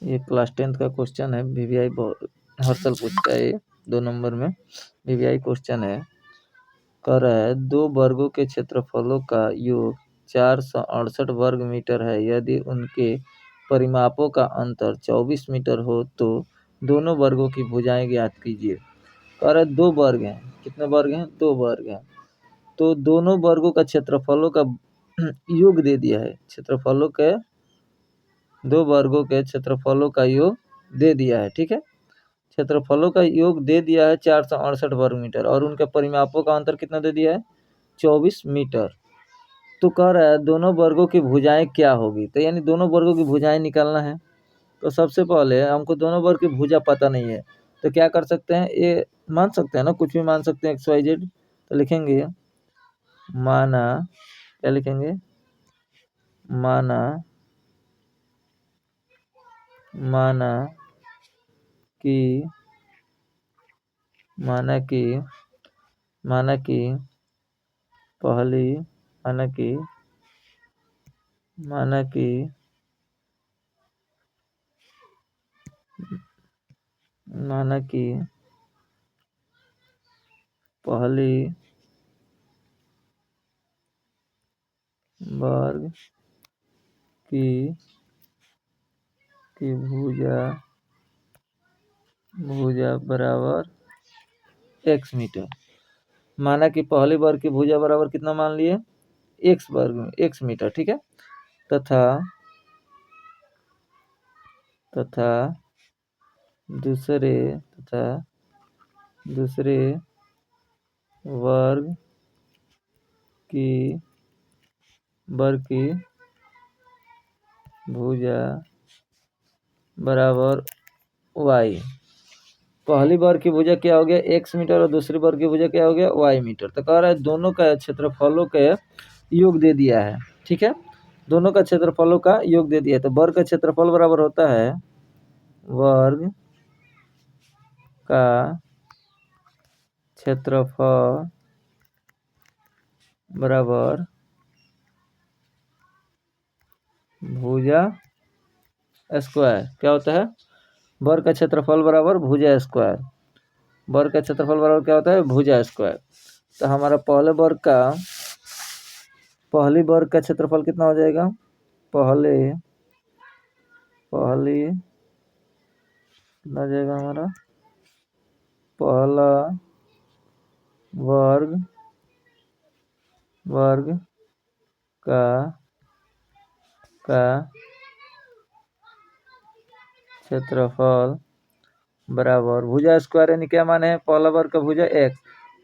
ये class 10th का question है। वीवीआई हर साल पूछता है, ये 2 नंबर में वीवीआई क्वेश्चन है। कह रहा है 2 वर्गों के क्षेत्रफलों का योग 468 वर्ग मीटर है। यदि उनके परिमापों का अंतर 24 मीटर हो तो दोनों वर्गों की भुजाएं ज्ञात कीजिए। कह रहा है 2 वर्ग हैं। कितने वर्ग हैं? 2 वर्ग हैं। तो दोनों वर्गों का क्षेत्रफलों का योग दे दिया है। क्षेत्रफलों के 2 वर्गों के क्षेत्रफलों का योग दे दिया है। ठीक है, क्षेत्रफलों का योग दे दिया है 468 वर्ग मीटर और उनके परिमापों का अंतर कितना दे दिया है? 24 मीटर। तो कह रहा है दोनों वर्गों की भुजाएं क्या होगी। तो यानी दोनों वर्गों की भुजाएं निकालना है। तो सबसे पहले हमको दोनों वर्ग की भुजा पता नहीं है, तो क्या कर सकते हैं? ये मान सकते हैं ना, कुछ भी मान सकते हैं, XYZ। तो लिखेंगे माना, क्या लिखेंगे? माना माना कि माना कि माना कि पहली माना कि माना कि माना कि पहली वर्ग की भुजा बराबर x मीटर। माना कि पहली वर्ग की भुजा बराबर कितना मान लिए? x वर्ग में x मीटर। ठीक है, तथा दूसरे वर्ग की भुजा बराबर y। पहली वर्ग की भुजा क्या हो गया? x मीटर और दूसरी वर्ग की भुजा क्या हो गया? y metre. तो कह रहा है दोनों का क्षेत्रफलों के योग दे दिया है। ठीक है, दोनों का क्षेत्रफलों का योग दे दिया है। तो वर्ग का क्षेत्रफल बराबर होता है वर्ग का क्षेत्रफल बराबर भुजा स्क्वायर। क्या होता है? वर्ग का क्षेत्रफल बराबर भुजा स्क्वायर। वर्ग का क्षेत्रफल बराबर क्या होता है? भुजा स्क्वायर। तो हमारा पहली वर्ग का क्षेत्रफल कितना हो जाएगा? पहली कितना हो जाएगा हमारा? पहला वर्ग का क्षेत्रफल बराबर भुजा स्क्वायर, यानी क्या माने? पहला वर्ग का भुजा x,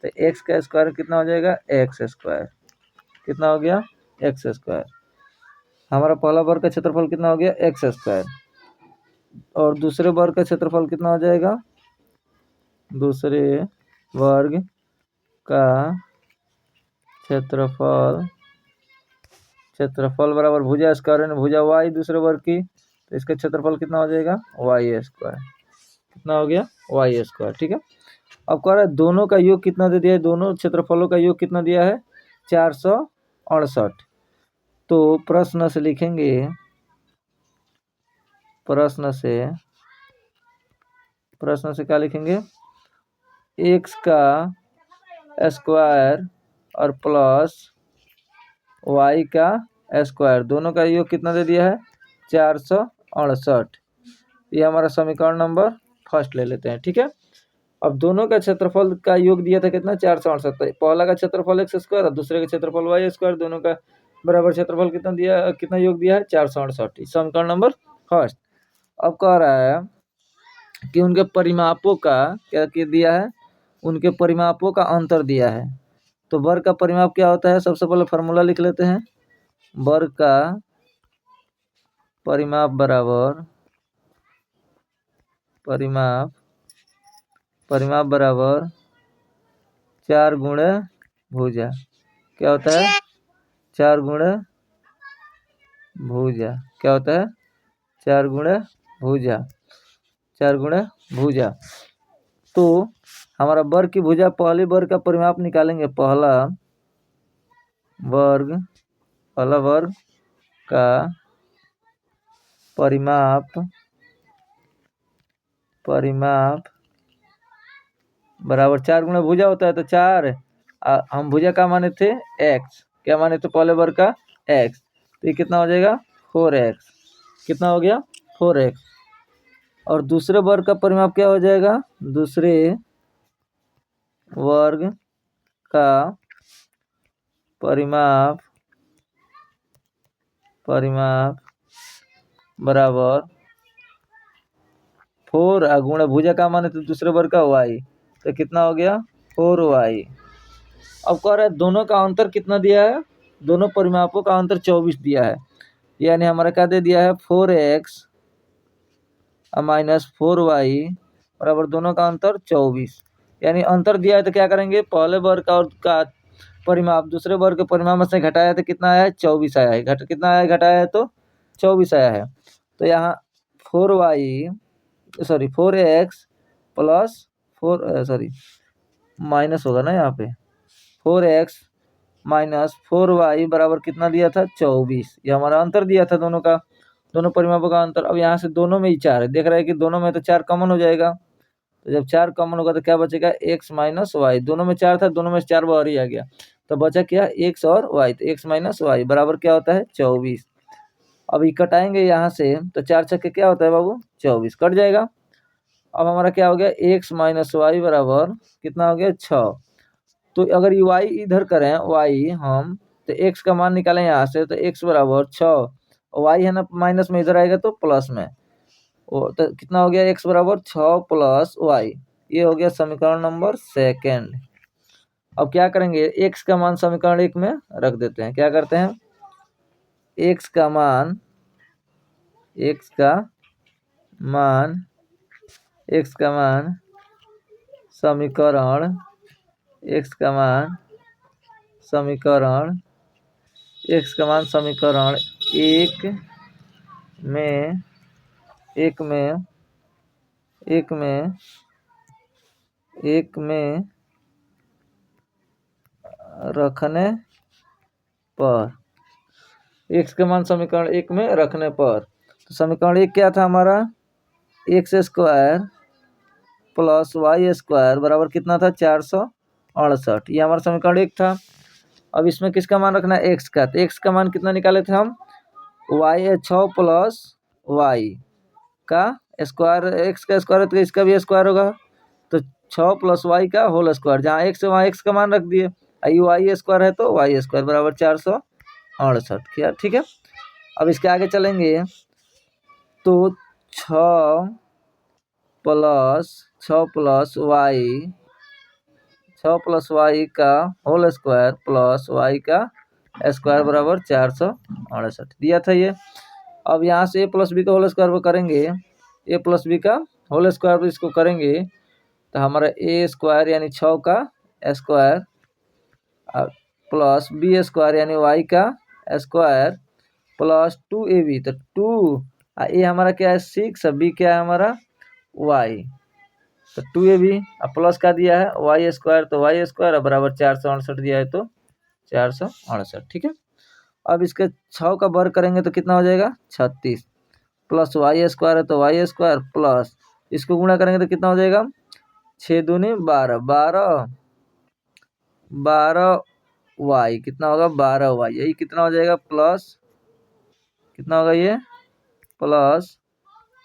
तो x का स्क्वायर कितना हो जाएगा? x square. कितना हो गया? x square. हमारा पहला वर्ग का क्षेत्रफल कितना हो गया? x square. और दूसरे वर्ग का क्षेत्रफल कितना हो जाएगा? दूसरे वर्ग का क्षेत्रफल बराबर भुजा स्क्वायर, यानी भुजा y दूसरे वर्ग की, तो इसका क्षेत्रफल कितना हो जाएगा? y square. कितना हो गया? y square. ठीक है, अब कह रहा है दोनों का योग कितना दे दिया है? दोनों क्षेत्रफलों का योग कितना दिया है? 468। तो प्रश्न से लिखेंगे, प्रश्न से क्या लिखेंगे? x का स्क्वायर और प्लस y का स्क्वायर, दोनों का योग कितना दे दिया है? 468। ये हमारा समीकरण नंबर फर्स्ट ले लेते हैं। ठीक है, अब दोनों का क्षेत्रफल का योग दिया था कितना? 468। पहला का क्षेत्रफल x स्क्वायर और दूसरे का क्षेत्रफल y स्क्वायर, दोनों का बराबर क्षेत्रफल कितना योग दिया है? 468। समीकरण नंबर फर्स्ट। अब कह रहा है कि उनके परिमापों का क्या दिया है? उनके परिमापों का अंतर दिया है। तो वर्ग का परिमाप क्या होता है? सबसे पहले फार्मूला लिख लेते हैं। वर्ग का परिमाप बराबर बराबर 4 गुणे भुजा। क्या होता है? 4 गुणे भुजा। क्या होता है? 4 गुणे भुजा। तो हमारा वर्ग की भुजा, पहले वर्ग का परिमाप निकालेंगे। पहला वर्ग का परिमाप परिमाप बराबर 4 गुणा भुजा होता है तो 4। हम भुजा का माने थे x, क्या माने थे पहले वर्ग का x, तो ये कितना हो जाएगा 4x, कितना हो गया 4x। और दूसरे वर्ग का परिमाप क्या हो जाएगा, दूसरे वर्ग का परिमाप बराबर 4 गुणा भुजा का माने तो दूसरे वर्ग का y, तो कितना हो गया 4y। अब कह रहा है दोनों का अंतर कितना दिया है, दोनों परिमापों का अंतर 24 दिया है, यानी हमारा क्या दे दिया है 4x माइनस 4y बराबर दोनों का अंतर 24। यानी अंतर दिया है तो क्या करेंगे, पहले वर्ग का परिमाप दूसरे वर्ग के परिमाप में से घटाया तो कितना आया है 24 आया है, कितना आया है घटाया है तो 24 आया है। तो यहाँ 4x प्लस 4 माइनस होगा ना यहाँ पे 4x माइनस 4y बराबर कितना दिया था 24, ये हमारा अंतर दिया था दोनों का, दोनों परिमापों का अंतर। अब यहाँ से दोनों में ही 4 है, देख रहे हैं कि दोनों में तो 4 कॉमन हो जाएगा, तो जब 4 कॉमन होगा तो क्या बचेगा x माइनस वाई, दोनों में 4 था, दोनों में 4 बाहर ही आ गया, तो बचा क्या x और y, तो x माइनस वाई बराबर क्या होता है 24। अब ये कटाएंगे यहाँ से तो 4 छक्के क्या होता है बाबू 24, कट जाएगा। अब हमारा क्या हो गया x माइनस वाई बराबर कितना हो गया 6। तो अगर ये y इधर करें y हम, तो x का मान निकालें यहाँ से, तो x बराबर 6, y है ना माइनस में, इधर आएगा तो प्लस में, तो कितना हो गया x बराबर 6 प्लस y, ये हो गया समीकरण नंबर 2। अब क्या करेंगे x का मान समीकरण 1 में रख देते हैं, क्या करते हैं x का मान समीकरण एक में रखने पर, x का मान समीकरण 1 में रखने पर, तो समीकरण 1 क्या था हमारा x square plus Y square बराबर कितना था 468, ये हमारा समीकरण 1 था। अब इसमें किसका मान रखना है x का, तो x का मान कितना निकाले थे हम y 6 प्लस वाई का स्क्वायर, x का स्क्वायर है तो इसका भी स्क्वायर होगा, तो 6 प्लस वाई का होल स्क्वायर, जहाँ x है वहाँ x का मान रख दिए, वाई स्क्वायर है तो वाई स्क्वायर बराबर 468, क्या ठीक है। अब इसके आगे चलेंगे तो 6 प्लस वाई का होल स्क्वायर प्लस वाई का स्क्वायर बराबर 468 दिया था ये। अब यहाँ से a प्लस बी का होल स्क्वायर वो करेंगे, a प्लस बी का होल स्क्वायर इसको करेंगे तो हमारा a स्क्वायर यानी 6 का स्क्वायर प्लस बी स्क्वायर यानी y का स्क्वायर प्लस 2ab, तो 2 a हमारा क्या है 6, बी क्या है हमारा y, तो 2ab प्लस का दिया है वाई स्क्वायर, तो वाई स्क्वायर बराबर 468 दिया है तो 468, ठीक है। अब इसके 6 का वर्ग करेंगे तो कितना हो जाएगा 36, प्लस वाई स्क्वायर है तो वाई स्क्वायर प्लस इसको गुणा करेंगे तो कितना हो जाएगा 6 दूनी 12, 12 वाई कितना होगा 12 वाई, यही कितना हो जाएगा प्लस कितना होगा ये प्लस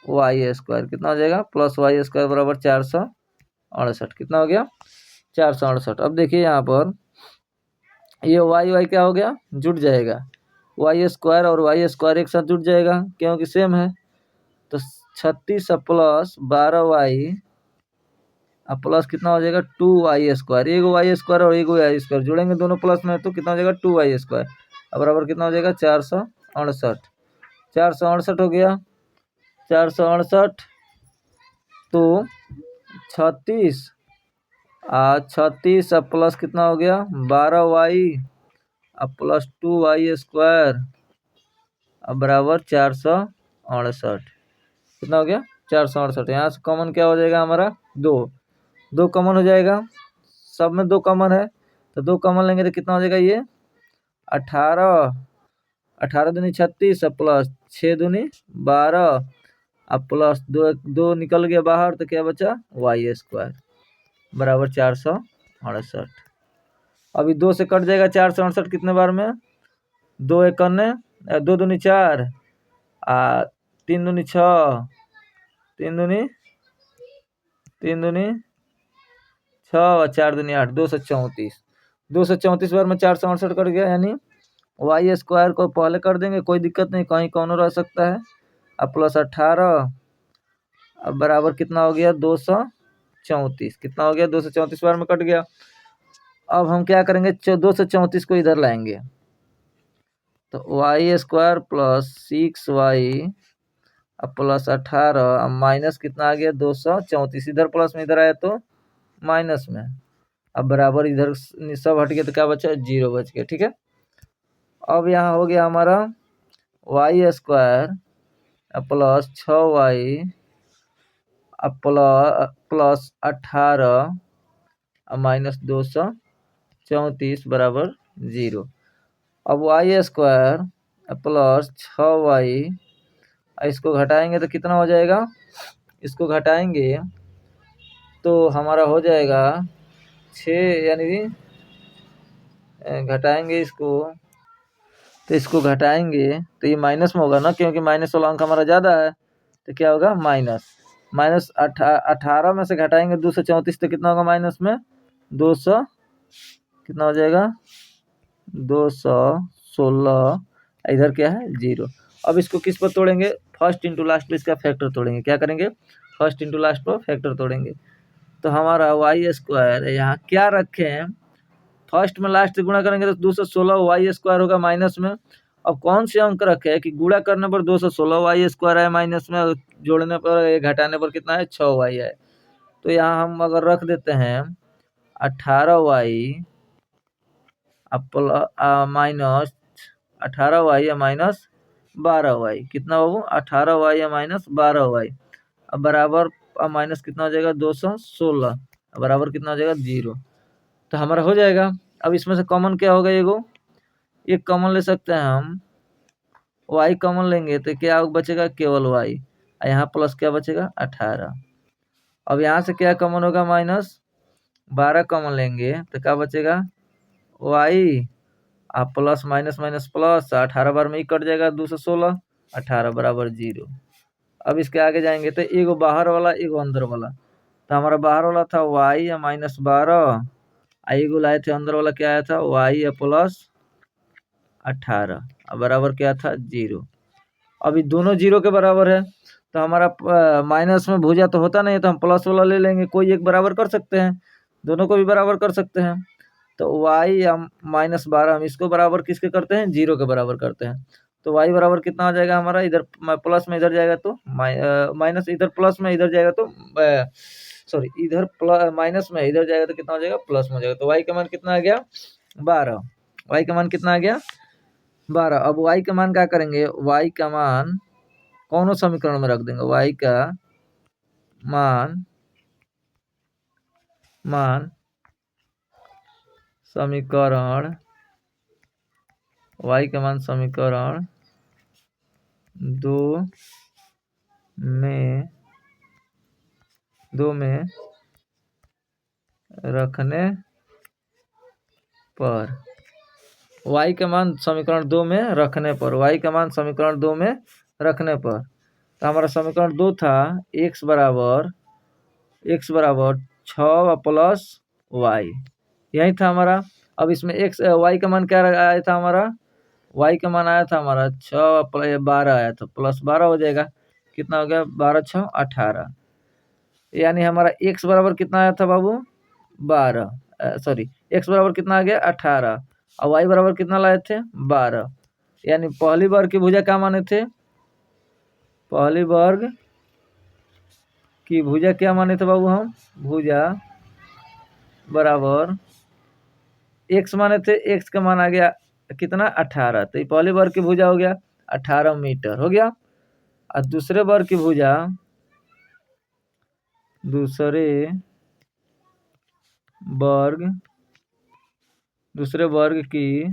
वाई स्क्वायर कितना हो जाएगा प्लस वाई स्क्वायर बराबर 468, कितना हो गया 468। अब देखिए यहाँ पर ये वाई क्या हो गया जुट जाएगा, वाई स्क्वायर और वाई स्क्वायर एक साथ जुट जाएगा क्योंकि सेम है, तो 36 प्लस 12 वाई प्लस कितना हो जाएगा 2 वाई स्क्वायर, एक वाई स्क्वायर और एक वाई स्क्वायर जुड़ेंगे दोनों प्लस में तो कितना हो जाएगा 2 वाई स्क्वायर, बराबर कितना हो जाएगा 468 हो गया 468। तो 36 प्लस कितना हो गया 12 वाई प्लस 2 वाई स्क्वायर बराबर 468, कितना हो गया 468। यहाँ से कॉमन क्या हो जाएगा हमारा 2 कॉमन हो जाएगा, सब में 2 कॉमन है तो 2 कॉमन लेंगे तो कितना हो जाएगा ये 18 दूनी 36 प्लस 6 दूनी 12 अब प्लस दो दो निकल गया बाहर तो क्या बचा वाई स्क्वायर बराबर 468। अभी 2 से कट जाएगा 468 कितने बार में, 2 एक करने, 2 दूनी 4 आ 3 दूनी 6, 3 दूनी 6 और 4 दूनी 8, 234। 234 बार में 468 कट गया, यानी वाई स्क्वायर को पहले कर देंगे, कोई दिक्कत नहीं, कहीं कौन रह सकता है। अब प्लस 18 अब बराबर कितना हो गया 234, कितना हो गया 234 बार में कट गया। अब हम क्या करेंगे 234 को इधर लाएंगे तो वाई स्क्वायर प्लस 6y अब प्लस 18 अब माइनस कितना आ गया 234, इधर प्लस में इधर आया तो माइनस में, अब बराबर इधर सब हट गया तो क्या बचा 0 बच गया। ठीक है, अब यहाँ हो गया हमारा वाई स्क्वायर प्लस 6y अब प्लस 18 अब माइनस 234 बराबर 0। अब वाई स्क्वायर प्लस 6y इसको घटाएंगे तो कितना हो जाएगा, इसको घटाएंगे तो हमारा हो जाएगा 6, यानी घटाएंगे इसको तो इसको घटाएंगे तो ये माइनस में होगा ना, क्योंकि माइनस वाला अंक हमारा ज़्यादा है तो क्या होगा माइनस 18 में से घटाएंगे 234 तो कितना होगा माइनस में 200, कितना हो जाएगा 216, इधर क्या है 0। अब इसको किस पर तोड़ेंगे, फर्स्ट इंटू लास्ट पे इसका फैक्टर तोड़ेंगे। क्या करेंगे फर्स्ट इंटू लास्ट पर फैक्टर तोड़ेंगे तो हमारा वाई स्क्वायर यहाँ क्या रखें, फर्स्ट में लास्ट से गुणा करेंगे तो 216 वाई स्क्वायर होगा माइनस में। अब कौन से अंक रखे कि गुणा करने पर 216 वाई स्क्वायर है माइनस में, और जोड़ने पर घटाने पर कितना है 6 वाई है। तो यहाँ हम अगर रख देते हैं 18 वाई माइनस 18 वाई या माइनस 12 वाई, कितना बाबू 18 वाई या माइनस 12 वाई अब बराबर माइनस कितना हो जाएगा 216 बराबर कितना हो जाएगा 0। तो हमारा हो जाएगा। अब इसमें से कॉमन क्या होगा, एक कॉमन ले सकते हैं हम, y कॉमन लेंगे तो क्या बचेगा केवल y, यहाँ प्लस क्या बचेगा 18। अब यहाँ से क्या कॉमन होगा माइनस 12 कॉमन लेंगे तो क्या बचेगा y आप प्लस माइनस माइनस प्लस 18 बार में ही कट जाएगा 216, 18 बराबर 0। अब इसके आगे जाएंगे तो एगो बाहर वाला एगो अंदर वाला, तो हमारा बाहर वाला था y या माइनस 12, एगो लाए थे अंदर वाला क्या आया था y या प्लस 18 बराबर क्या था 0। अभी दोनों 0 के बराबर है तो हमारा माइनस में भुजा तो होता नहीं है, तो हम प्लस वाला ले लेंगे, कोई एक बराबर कर सकते हैं, दोनों को भी बराबर कर सकते हैं। तो y या माइनस 12 हम इसको बराबर किसके करते हैं 0 के बराबर करते हैं। तो y बराबर कितना हो जाएगा हमारा, इधर प्लस में इधर जाएगा तो माइनस, इधर प्लस में इधर जाएगा तो सॉरी इधर माइनस में इधर जाएगा तो कितना हो जाएगा प्लस में हो जाएगा। तो y का मान कितना आ गया 12, y का मान कितना आ गया 12। अब y का मान क्या करेंगे, y का मान कौनों समीकरण में रख देंगे, y का मान समीकरण y का मान समीकरण 2 में रखने पर, y का मान समीकरण 2 में रखने पर, y का मान समीकरण 2 में रखने पर, तो हमारा समीकरण 2 था x बराबर 6 प्लस y, यही था हमारा। अब इसमें y का मान क्या आया था हमारा, y का मान आया था हमारा 6 प्लस 12 आया था, प्लस 12 हो जाएगा, कितना हो गया 12 6 18, यानी हमारा x बराबर कितना आया था बाबू 12, सॉरी x बराबर कितना आ गया 18 और y बराबर कितना लाए थे 12, यानी पहली वर्ग की भुजा क्या माने थे, पहली वर्ग की भुजा क्या माने थे बाबू, हम भुजा बराबर x माने थे, x का मान आ गया कितना 18, तो ये पहले वर्ग की भुजा हो गया 18 मीटर हो गया। और दूसरे वर्ग की भुजा, दूसरे वर्ग की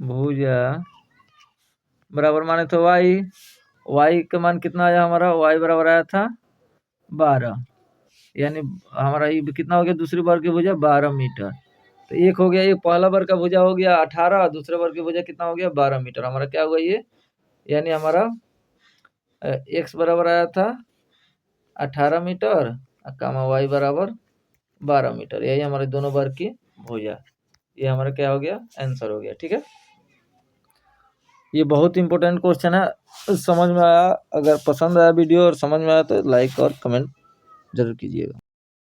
भुजा बराबर माने तो y, y का मान कितना आया हमारा, y बराबर आया था 12, यानी हमारा ये कितना हो गया, दूसरी वर्ग की भुजा 12 मीटर। तो एक हो गया, ये पहला वर्ग का भुजा हो गया 18, दूसरे वर्ग की भुजा कितना हो गया 12 मीटर। हमारा क्या हुआ ये, यानी हमारा x बराबर आया था 18 मीटर, कामा y बराबर 12 मीटर। यही हमारे दोनों वर्ग की भुजा, ये हमारा क्या हो गया, आंसर हो गया। ठीक है, ये बहुत इंपॉर्टेंट क्वेश्चन है। समझ में आया, अगर पसंद आया वीडियो और समझ में आया तो लाइक और कमेंट जरूर कीजिएगा।